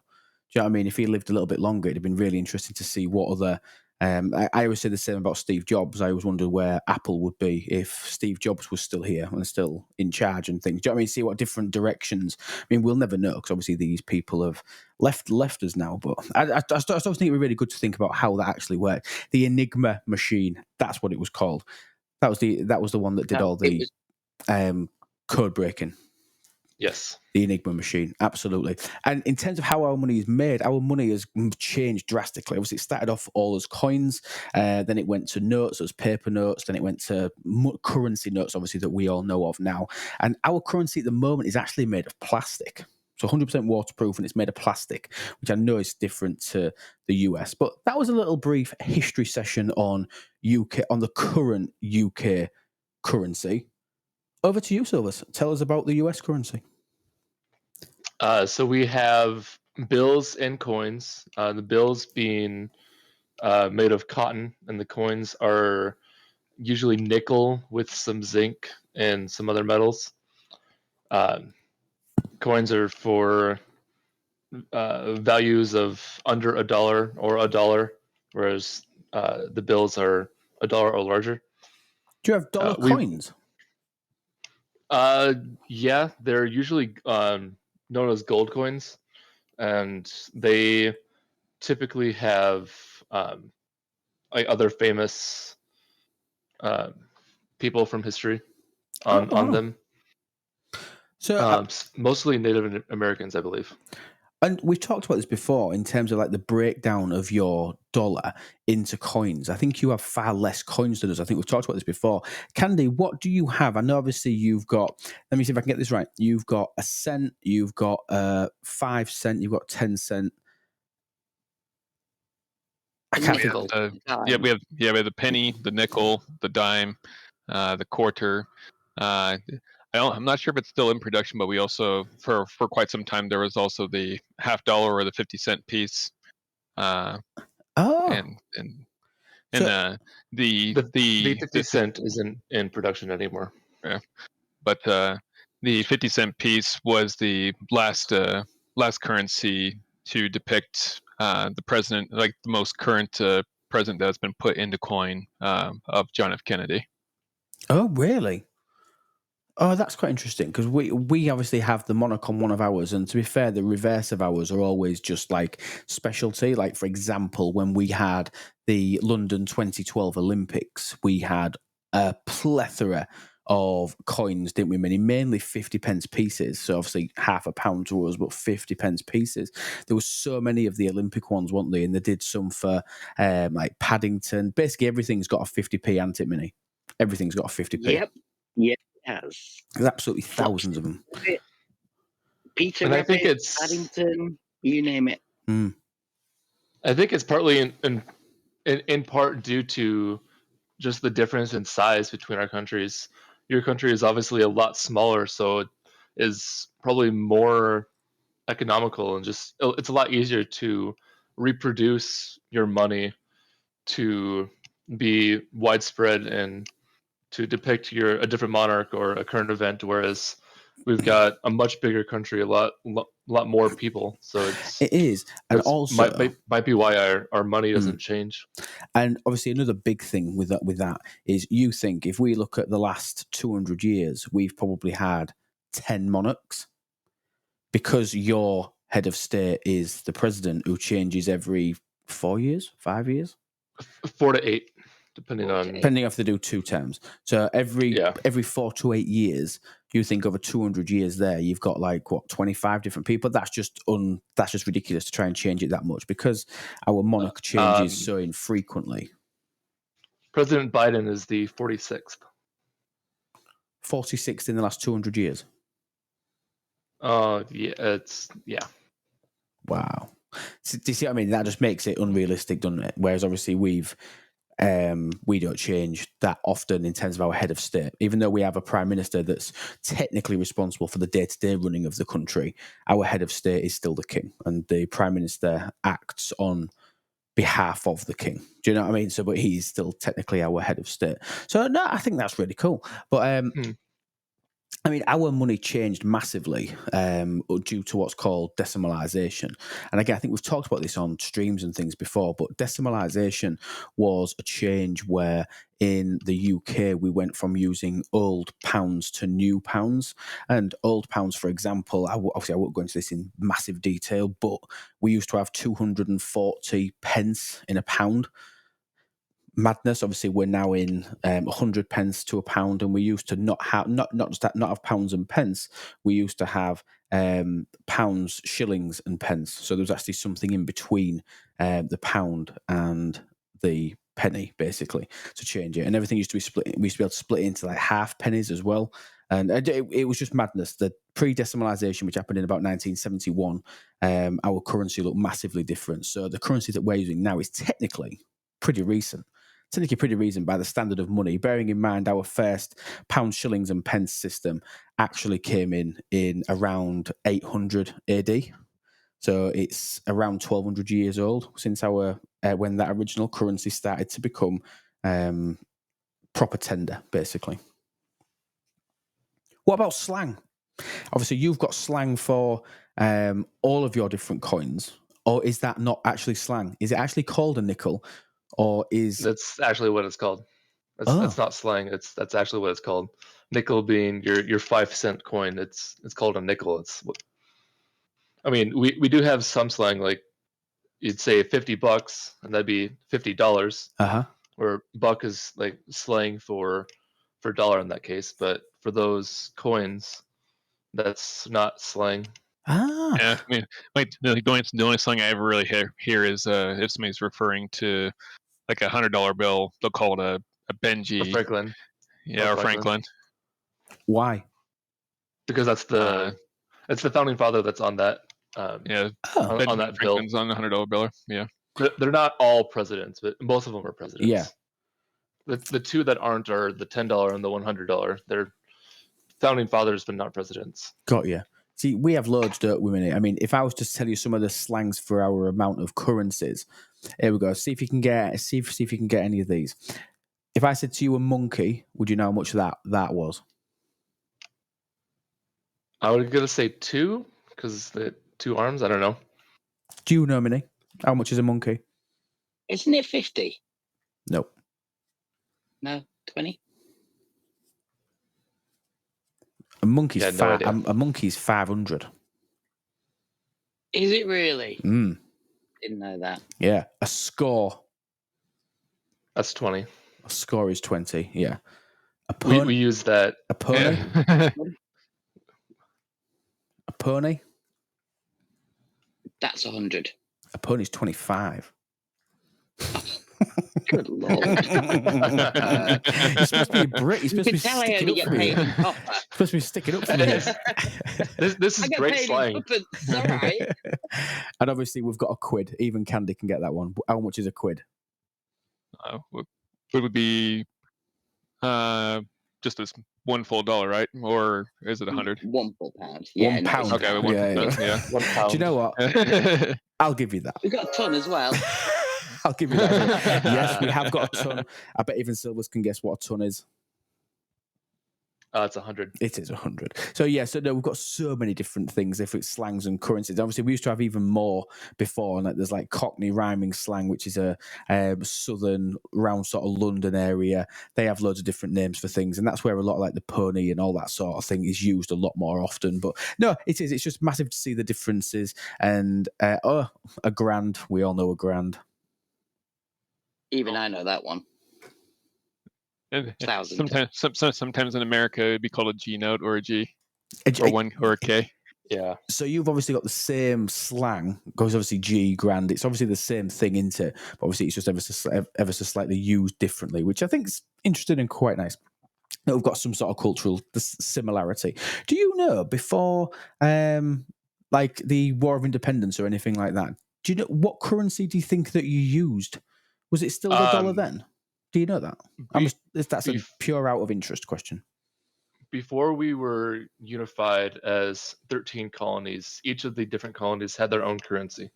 you know what I mean? If he lived a little bit longer, it'd have been really interesting to see what other. I always say the same about Steve Jobs. I always wondered where Apple would be if Steve Jobs was still here and still in charge and things. Do you know what I mean? See what different directions. I mean, we'll never know because obviously these people have left us now. But I still think it would be really good to think about how that actually worked. The Enigma machine, that's what it was called. That was the one that did all the code breaking. Yes. The Enigma machine, absolutely. And in terms of how our money is made, our money has changed drastically. Obviously, it started off all as coins, then it went to notes, as paper notes, then it went to currency notes, obviously, that we all know of now. And our currency at the moment is actually made of plastic. So 100% waterproof, and it's made of plastic, which I know is different to the US. But that was a little brief history session on the current UK currency. Over to you, Silvers. Tell us about the US currency. So we have bills and coins. The bills being made of cotton, and the coins are usually nickel with some zinc and some other metals. Coins are for values of under $1 or $1, whereas the bills are $1 or larger. Do you have dollar coins? Yeah, they're usually known as gold coins, and they typically have like other famous people from history on them. So mostly Native Americans, I believe. And we've talked about this before in terms of like the breakdown of your dollar into coins. I think you have far less coins than us. I think we've talked about this before. Candy, what do you have? I know obviously you've got, let me see if I can get this right. You've got a cent, you've got 5 cent, you've got 10 cent. I can't think. We have the penny, the nickel, the dime, the quarter. I'm not sure if it's still in production, but we also, for quite some time, there was also the $50 or the 50-cent piece. The 50 cent isn't in production anymore. Yeah, but the 50-cent piece was the last currency to depict the president, like the most current president that's been put into coin of John F. Kennedy. Oh, really? Oh, that's quite interesting because we obviously have the monarch on one of ours, and to be fair, the reverse of ours are always just like specialty. Like, for example, when we had the London 2012 Olympics, we had a plethora of coins, didn't we? Mainly 50p pieces. So obviously £0.50 to us, but 50p pieces. There were so many of the Olympic ones, weren't they? And they did some for like Paddington. Basically, everything's got a 50p anti-mini. Everything's got a 50p. Yep. Yes. There's absolutely thousands of them. Peter and Rabbit, I think it's Paddington, you name it. I think it's partly in part due to just the difference in size between our countries. Your country is obviously a lot smaller, so it is probably more economical, and just it's a lot easier to reproduce your money to be widespread and to depict a different monarch or a current event, whereas we've got a much bigger country, a lot more people. So it is, and also might be why our money doesn't change. And obviously, another big thing with that is you think if we look at the last 200 years, we've probably had 10 monarchs because your head of state is the president who changes every 4 years, 5 years, 4 to 8. Depending if they do 2 terms. So every 4 to 8 years, you think over 200 years there, you've got like 25 different people. That's just ridiculous to try and change it that much because our monarch changes so infrequently. President Biden is the 46th. 46th in the last 200 years. Yeah. Wow. So, do you see what I mean? That just makes it unrealistic, doesn't it? Whereas obviously we don't change that often in terms of our head of state. Even though we have a prime minister that's technically responsible for the day-to-day running of the country, our head of state is still the king, and the prime minister acts on behalf of the king. Do you know what I mean? So, but he's still technically our head of state. So, no, I think that's really cool. But I mean, our money changed massively due to what's called decimalisation. And again, I think we've talked about this on streams and things before, but decimalisation was a change where in the UK we went from using old pounds to new pounds. And old pounds, for example, obviously I won't go into this in massive detail, but we used to have 240 pence in a pound. Madness. Obviously, we're now in 100 pence to a pound, and we used to not have not have pounds and pence. We used to have pounds, shillings, and pence. So there was actually something in between the pound and the penny, basically, to change it. And everything used to be split. We used to be able to split it into like half pennies as well. And it was just madness. The pre-decimalisation, which happened in about 1971, our currency looked massively different. So the currency that we're using now is technically pretty recent. By the standard of money, bearing in mind our first pounds, shillings, and pence system actually came in around 800 AD. So it's around 1,200 years old since our when that original currency started to become proper tender, basically. What about slang? Obviously, you've got slang for all of your different coins, or is that not actually slang? Is it actually called a nickel? Or is That's actually what it's called. That's not slang. That's actually what it's called. Nickel being your 5-cent coin. It's called a nickel. I mean, we do have some slang, like you'd say $50, and that'd be $50. Where buck is like slang for dollar in that case, but for those coins, that's not slang. Yeah, I mean, like the only slang I ever really hear is if somebody's referring to like $100 bill, they'll call it a Benji. Or Franklin. Yeah, or Franklin. Why? Because that's the founding father that's on that. On that bill. Franklin's on the $100 bill. Yeah. They're not all presidents, but most of them are presidents. Yeah. The two that aren't are the $10 and the $100. They're founding fathers, but not presidents. Got you. See, we have loads, don't we, minute? I mean, if I was to tell you some of the slangs for our amount of currencies, here we go. See if you can get any of these. If I said to you a monkey, would you know how much that was? I would gonna say 2 because the 2 arms. I don't know. Do you know, Minnie? How much is a monkey? Isn't it 50? Nope. No, 20. A monkey's a monkey's 500. Is it really? Didn't know that. Yeah. A score. That's 20. A score is 20. Yeah. We use that. A pony. Yeah. A pony. That's 100. A pony's 25. Good lord. You're supposed to be a Brit. You're supposed to be sticking up for me. You're supposed to be sticking up for me. This is great slang. It's all right. And obviously, we've got a quid. Even Candy can get that one. How much is a quid? Quid would be just as one full dollar, right? Or is it 100? 1 full pound. Yeah, £1. Okay, yeah. 1 pound. Do you know what? I'll give you that. We've got a ton as well. I'll give you that. Yes, we have got a ton. I bet even Silvers can guess what a ton is. It's 100. It is 100. So yeah, no, we've got so many different things, if it's slangs and currencies. Obviously, we used to have even more before, and there's like Cockney rhyming slang, which is a southern, around sort of London area. They have loads of different names for things, and that's where a lot of like the pony and all that sort of thing is used a lot more often. But no, it is. It's just massive to see the differences. And a grand, we all know a grand. Even I know that one. Sometimes in America it'd be called a G note or a G, or a K. Yeah. So you've obviously got the same slang, because obviously G, grand. It's obviously the same thing, isn't it? But obviously it's just ever so slightly used differently, which I think is interesting and quite nice. that we've got some sort of cultural similarity. Do you know before, like the War of Independence or anything like that? Do you know what currency do you think that you used? Was it still the dollar then? Do you know that? That's a pure out of interest question. Before we were unified as 13 colonies, each of the different colonies had their own currency.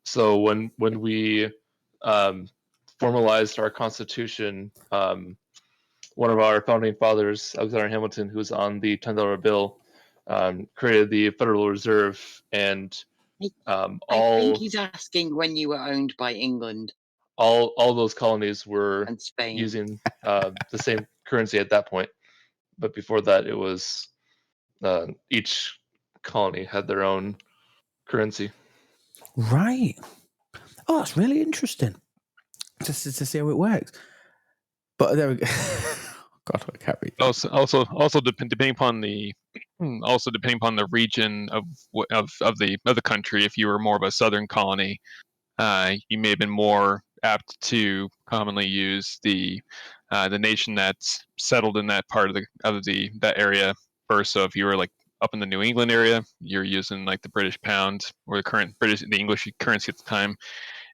So when we formalized our constitution, one of our founding fathers, Alexander Hamilton, who was on the $10 bill, created the Federal Reserve, and I think he's asking when you were owned by England. All those colonies were and Spain using the same currency at that point. But before that, it was each colony had their own currency. Right. Oh, that's really interesting. Just to see how it works. But there we go. God, I can't read that. Also depending upon the region of the country, if you were more of a southern colony, you may have been more apt to commonly use the nation that's settled in that part of that area first. So if you were like up in the New England area, you're using like the British pound or the English currency at the time.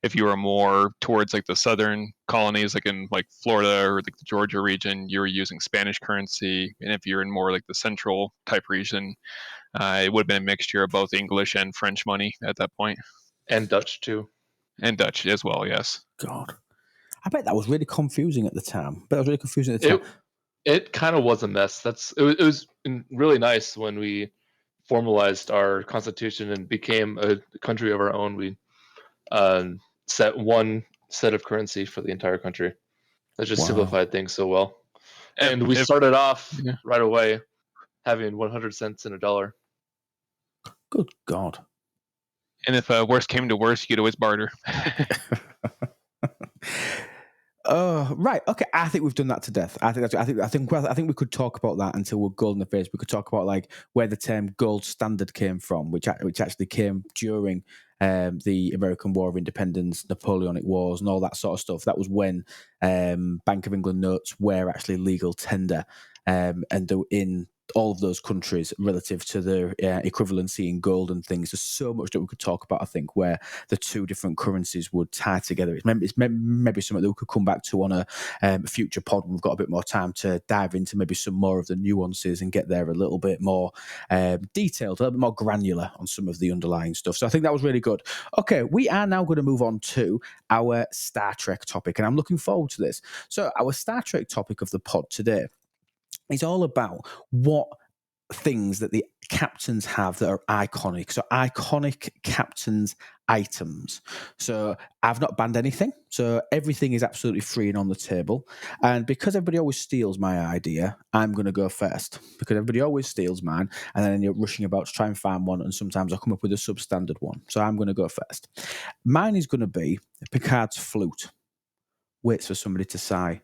If you were more towards like the southern colonies, like in like Florida or like the Georgia region, you were using Spanish currency. And if you're in more like the central type region, it would have been a mixture of both English and French money at that point. And Dutch too. And Dutch as well, yes. God. I bet that was really confusing at the time. It kind of was a mess. It was really nice when we formalized our constitution and became a country of our own. We set one set of currency for the entire country. That just simplified things so well. And we started off right away having 100 cents in a dollar. Good God. And if worst came to worst, you could always barter. Right. Okay. I think we've done that to death. I think we could talk about that until we're gold in the face. We could talk about like where the term gold standard came from, which actually came during the American War of Independence, Napoleonic Wars, and all that sort of stuff. That was when Bank of England notes were actually legal tender, and in all of those countries relative to their equivalency in gold and things. There's so much that we could talk about, I think, where the two different currencies would tie together. It's maybe something that we could come back to on a future pod when we've got a bit more time to dive into maybe some more of the nuances and get there a little bit more detailed, a little bit more granular on some of the underlying stuff. So I think that was really good. Okay, we are now going to move on to our Star Trek topic, and I'm looking forward to this. So our Star Trek topic of the pod today is all about what things that the captains have that are iconic. So iconic captains items. So I've not banned anything. So everything is absolutely free and on the table. And because everybody always steals my idea, I'm going to go first. Because everybody always steals mine and then you're rushing about to try and find one. And sometimes I come up with a substandard one. So I'm going to go first. Mine is going to be Picard's flute. Waits for somebody to sigh.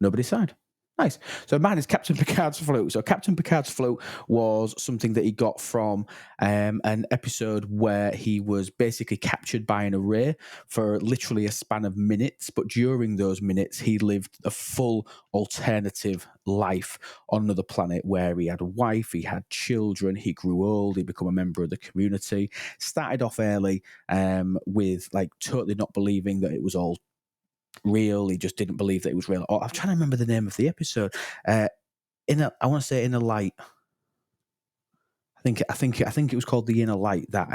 Nobody sighed. Nice. So mine is Captain Picard's flute. So Captain Picard's flute was something that he got from an episode where he was basically captured by an array for literally a span of minutes. But during those minutes, he lived a full alternative life on another planet where he had a wife, he had children, he grew old, he became a member of the community. Started off early with like totally not believing that it was all real. He just didn't believe that it was real. I'm trying to remember the name of the episode. I want to say Inner Light. I think it was called The Inner Light, that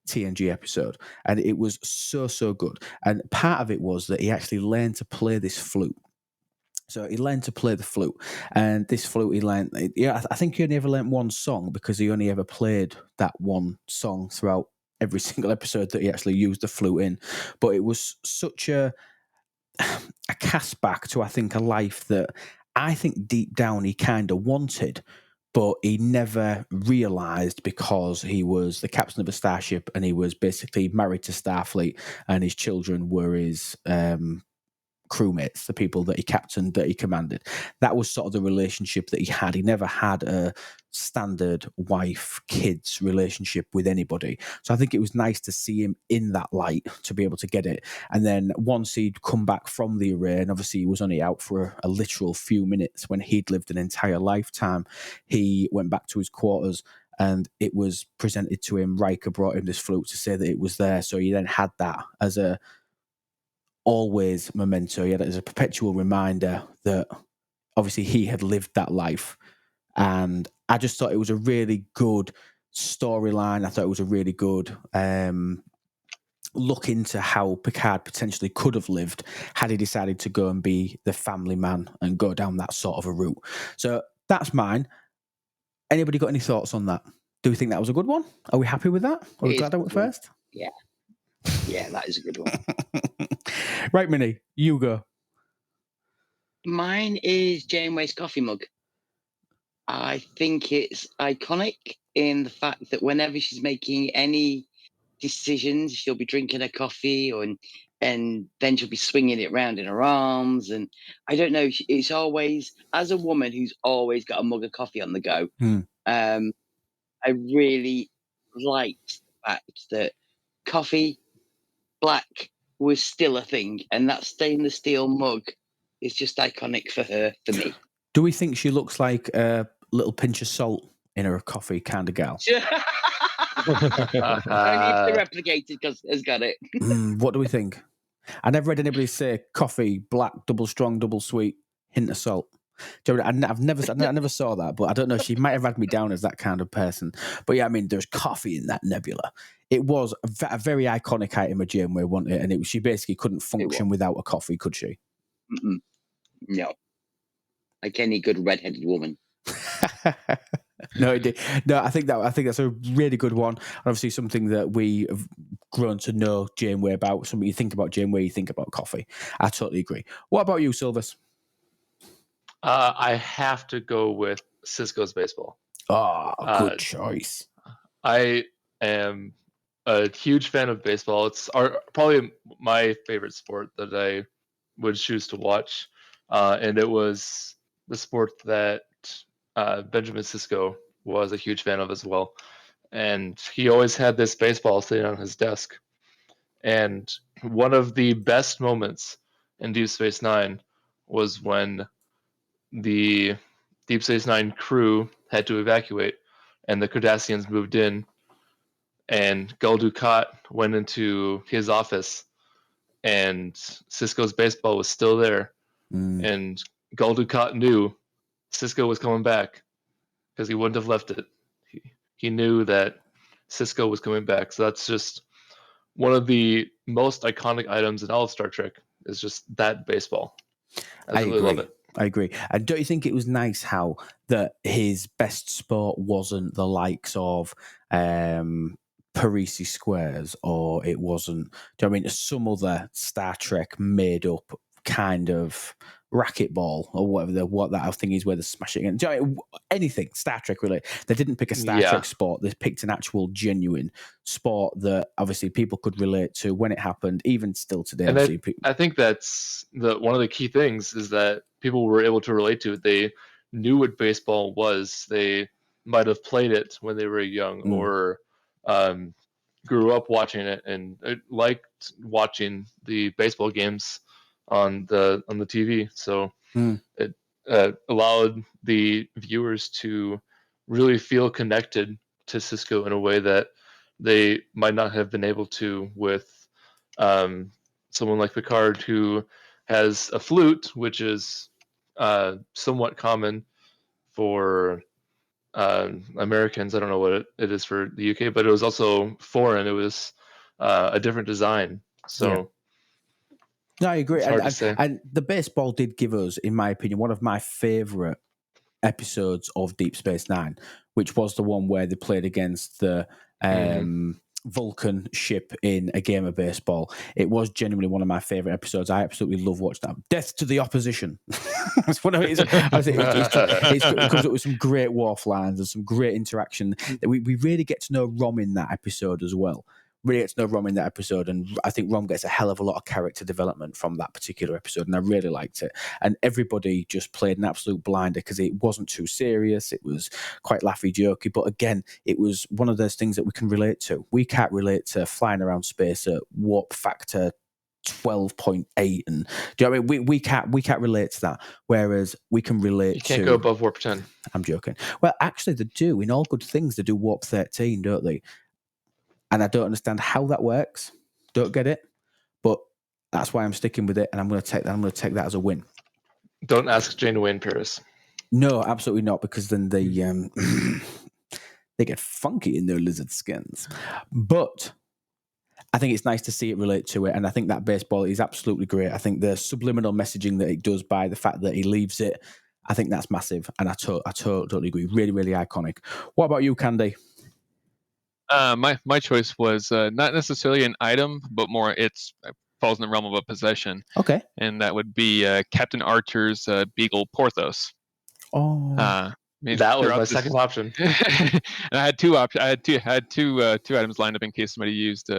TNG episode, and it was so good. And part of it was that he actually learned to play this flute. So he learned to play the flute, and this flute he learned. Yeah, I think he only ever learned one song because he only ever played that one song throughout every single episode that he actually used the flute in. But it was such a cast back to, I think, a life that I think deep down he kind of wanted, but he never realised because he was the captain of a starship and he was basically married to Starfleet and his children were his crewmates, the people that he captained, that he commanded. That was sort of the relationship that he had. He never had a standard wife-kids relationship with anybody. So I think it was nice to see him in that light, to be able to get it. And then once he'd come back from the array, and obviously he was only out for a literal few minutes when he'd lived an entire lifetime, he went back to his quarters and it was presented to him. Riker brought him this flute to say that it was there. So he then had that as a always memento. He had it as a perpetual reminder that obviously he had lived that life. And I just thought it was a really good storyline. I thought it was a really good look into how Picard potentially could have lived had he decided to go and be the family man and go down that sort of a route. So that's mine. Anybody got any thoughts on that? Do we think that was a good one? Are we happy with that? Are we glad I went first? Yeah. Yeah, that is a good one. Right, Minnie, you go. Mine is Janeway's coffee mug. I think it's iconic in the fact that whenever she's making any decisions, she'll be drinking her coffee, and then she'll be swinging it around in her arms. And I don't know, it's always, as a woman who's always got a mug of coffee on the go, I really liked the fact that coffee, black, was still a thing, and that stainless steel mug is just iconic for her, for me. Do we think she looks like a little pinch of salt in her coffee kind of gal? I need to replicate it because it's got it. What do we think? I never heard anybody say coffee, black, double strong, double sweet, hint of salt. I never saw that, but I don't know. She might have had me down as that kind of person. But yeah, I mean, there's coffee in that nebula. It was a very iconic item of Janeway, wasn't it? And she basically couldn't function without a coffee, could she? Mm-mm. No. Like any good redheaded woman. No, it did. No, I think that's a really good one. Obviously, something that we have grown to know Janeway about. Something you think about Janeway, you think about coffee. I totally agree. What about you, Silvers? I have to go with Cisco's baseball. Oh, good choice. I am a huge fan of baseball. It's probably my favorite sport that I would choose to watch. And it was the sport that Benjamin Sisko was a huge fan of as well. And he always had this baseball sitting on his desk. And one of the best moments in Deep Space Nine was when the Deep Space Nine crew had to evacuate, and the Cardassians moved in, and Gul Dukat went into his office, and Sisko's baseball was still there, and Gul Dukat knew Sisko was coming back because he wouldn't have left it. He knew that Sisko was coming back, so that's just one of the most iconic items in all of Star Trek. Is just that baseball. I really love it. I agree. And don't you think it was nice how that his best sport wasn't the likes of Parisi Squares, or it wasn't, do you know what I mean, some other Star Trek made up kind of racquetball or whatever what that thing is where they're smashing it. Do you know, anything Star Trek related. They didn't pick a Star Trek sport. They picked an actual genuine sport that obviously people could relate to when it happened, even still today. And I think that's one of the key things is that people were able to relate to it. They knew what baseball was. They might have played it when they were young or grew up watching it and liked watching the baseball games on the TV. So it allowed the viewers to really feel connected to Sisko in a way that they might not have been able to with someone like Picard, who has a flute, which is somewhat common for Americans. I don't know what it is for the UK, but it was also foreign. It was a different design. So no, I agree. It's hard to say. And the baseball did give us, in my opinion, one of my favourite episodes of Deep Space Nine, which was the one where they played against the Vulcan ship in a game of baseball. It was genuinely one of my favourite episodes. I absolutely love watching that. Death to the opposition. It's one of it. It comes up with some great wharf lines and some great interaction. We really get to know Rom in that episode as well. really get to know Rom in that episode, and I think Rom gets a hell of a lot of character development from that particular episode, and I really liked it. And everybody just played an absolute blinder because it wasn't too serious. It was quite laughy-jokey, but again, it was one of those things that we can relate to. We can't relate to flying around space at warp factor 12.8, and do you know what I mean? We can't relate to that, whereas we can relate You can't to go above warp 10. I'm joking. Well, actually, they do. In all good things, they do warp 13, don't they? And I don't understand how that works. Don't get it. But that's why I'm sticking with it, and I'm going to take that. I'm going to take that as a win. Don't ask Jane to win, Paris. No, absolutely not, because then they they get funky in their lizard skins. But I think it's nice to see it relate to it, and I think that baseball is absolutely great. I think the subliminal messaging that it does by the fact that he leaves it, I think that's massive, and I totally agree. Really, really iconic. What about you, Candy? My choice was not necessarily an item, but more it falls in the realm of a possession. Okay. And that would be Captain Archer's beagle Porthos. Oh, I mean, That was throughout my this- second option. and I had two options. I had two items lined up in case somebody used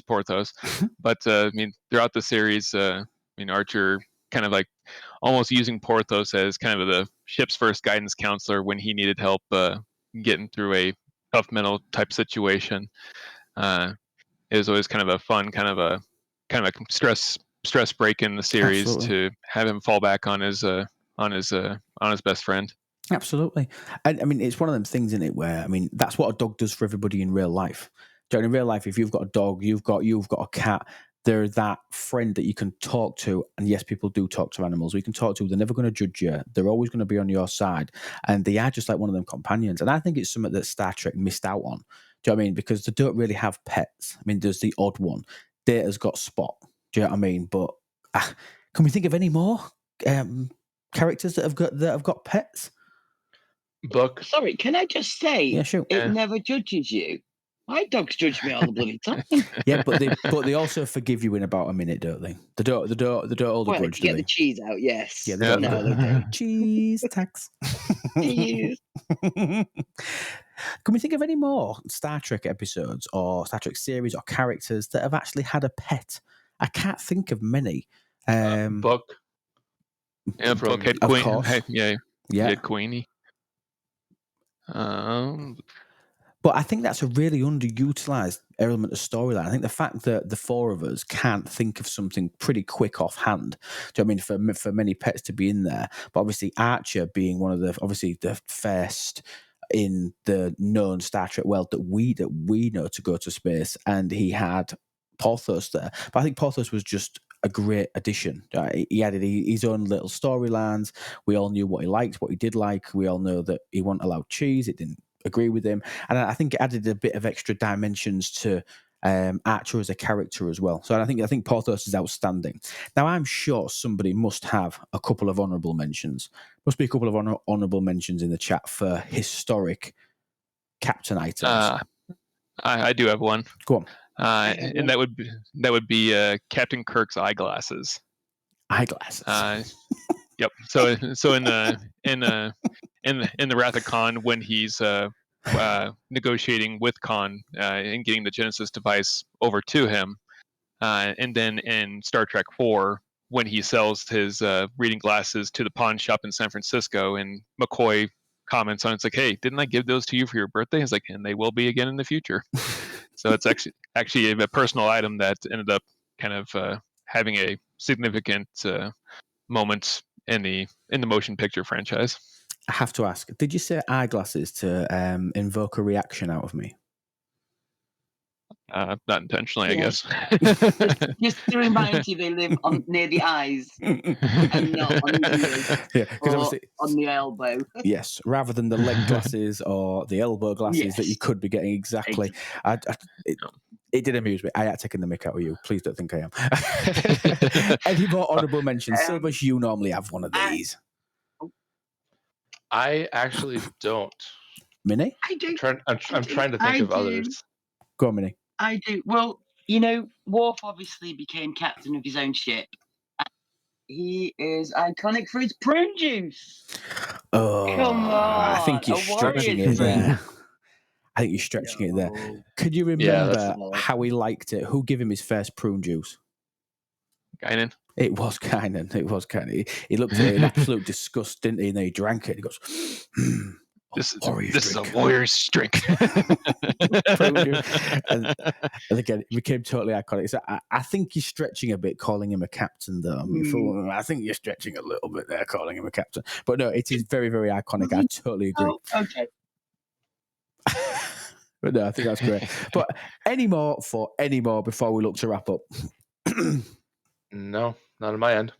Porthos. But I mean, throughout the series, I mean, Archer kind of like almost using Porthos as kind of the ship's first guidance counselor when he needed help getting through a tough mental type situation. It was always kind of a fun, kind of a stress break in the series Absolutely. to have him fall back on his best friend. absolutely. And I mean, it's one of them things, isn't it, where I mean, that's what a dog does for everybody in real life. Do you know, in real life, if you've got a dog, you've got a cat, they're that friend that you can talk to. And yes, people do talk to animals. We can talk to. They're never going to judge you. They're always going to be on your side, and they are just like one of them companions. And I think it's something that Star Trek missed out on. Do you know what I mean? Because they don't really have pets. I mean, there's the odd one. Data's got Spot. Do you know what I mean? But can we think of any more characters that have got pets? Book. Sorry, can I just say, Yeah, sure. it Yeah. never judges you. My dogs judge me all the bloody time. Yeah, but they also forgive you in about a minute, don't they? They don't hold a Well, grudge, to do get they? the cheese out, yes. Yeah, they Yeah. don't. No, they don't. Cheese tax. Cheese. Can we think of any more Star Trek episodes or Star Trek series or characters that have actually had a pet? I can't think of many. Book. Yeah, From- Book had of Queen. course. Yeah, Yeah. had Queenie. But I think that's a really underutilized element of storyline. I think the fact that the four of us can't think of something pretty quick offhand. Do you know what I mean? For many pets to be in there, but obviously Archer being one of the first in the known Star Trek world that we know to go to space, and he had Porthos there. But I think Porthos was just a great addition. He added his own little storylines. We all knew what he liked, what he did like. We all know that he wasn't allowed cheese. It didn't agree with him, and I think it added a bit of extra dimensions to Archer as a character as well. So I think Porthos is outstanding. Now I'm sure somebody must have a couple of honourable mentions. Must be a couple of honourable mentions in the chat for historic captain items. I do have one. Go on. And that would be Captain Kirk's eyeglasses. Eyeglasses. Yep. So in the Wrath of Khan, when he's negotiating with Khan and getting the Genesis device over to him, and then in Star Trek 4, when he sells his reading glasses to the pawn shop in San Francisco, and McCoy comments on it, it's like, "Hey, didn't I give those to you for your birthday?" He's like, "And they will be again in the future." So it's actually a personal item that ended up kind of having a significant moment in the motion picture franchise. I have to ask, did you say eyeglasses to invoke a reaction out of me? Not intentionally, I guess. Just to remind you, they live near the eyes and not on the ears. Yeah, because obviously on the elbow. Yes, rather than the leg glasses or the elbow glasses that you Yes. could be getting exactly. It did amuse me. I had taken the mick out of you. Please don't think I am. Any more honourable mentions? Syllabus, you normally have one of these. I actually don't. Minnie? I do. I'm trying to think of others. Go on, Minnie. I do. Well, Worf obviously became captain of his own ship. He is iconic for his prune juice. Oh, Come I on, think you're a stretching warrior's it there. I think you're stretching it there. No. Could you Yeah, that's remember not. how he liked it? Who gave him his first prune juice? Guinan. It was Kynan. It was Kynan. He looked at it in absolute disgust, didn't he? And then he drank it. And he goes, This warrior's is a drink. warrior's drink. Prune juice. And again, it became totally iconic. So I think he's stretching a bit, calling him a captain, though. I think you're stretching a little bit there, calling him a captain. But no, it is very, very iconic. I totally agree. Oh, okay. But no, I think that's great. But any more before we look to wrap up? No, not on my end.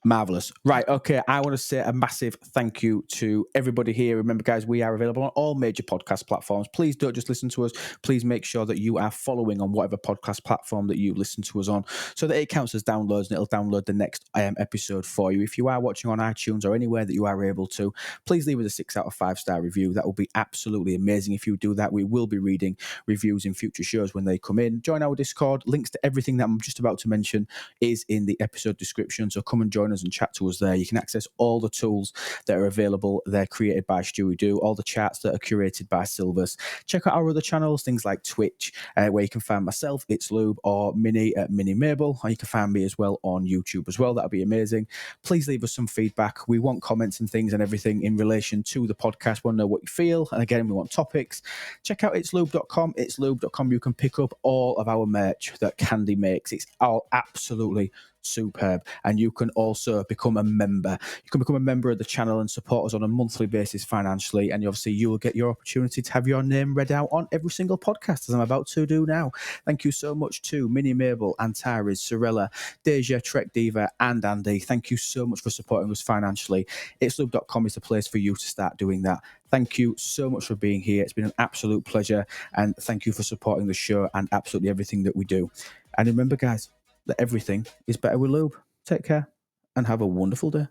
Marvelous. Right. Okay. I want to say a massive thank you to everybody here. Remember, guys, we are available on all major podcast platforms. Please don't just listen to us. Please make sure that you are following on whatever podcast platform that you listen to us on so that it counts as downloads and it'll download the next episode for you. If you are watching on iTunes or anywhere that you are able to, please leave us a 6 out of 5 star review. That will be absolutely amazing. If you do that, we will be reading reviews in future shows when they come in. Join our Discord. Links to everything that I'm just about to mention is in the episode description. So come and join us and chat to us there. You can access all the tools that are available. They're created by Stewie Do, all the chats that are curated by Silvers. Check out our other channels, things like Twitch, where you can find myself, It's Lube, or Minnie at Minnie Mabel, or you can find me as well on YouTube as well. That'd be amazing. Please leave us some feedback. We want comments and things and everything in relation to the podcast. We want to know what you feel. And again, we want topics. Check out itslube.com. Itslube.com. You can pick up all of our merch that Candy makes. It's all absolutely superb. And you can also become a member. You can become a member of the channel and support us on a monthly basis financially, and obviously you will get your opportunity to have your name read out on every single podcast, as I'm about to do now. Thank you so much to Minnie Mabel, Antares, Sorella, Deja, Trek Diva, and Andy. Thank you so much for supporting us financially. Itslube.com is the place for you to start doing that. Thank you so much for being here. It's been an absolute pleasure, and thank you for supporting the show and absolutely everything that we do. And remember, guys, that everything is better with lube. Take care and have a wonderful day.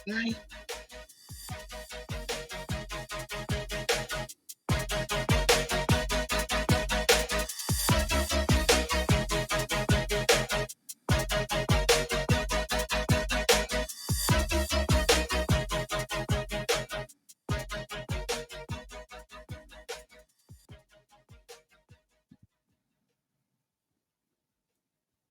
Bye.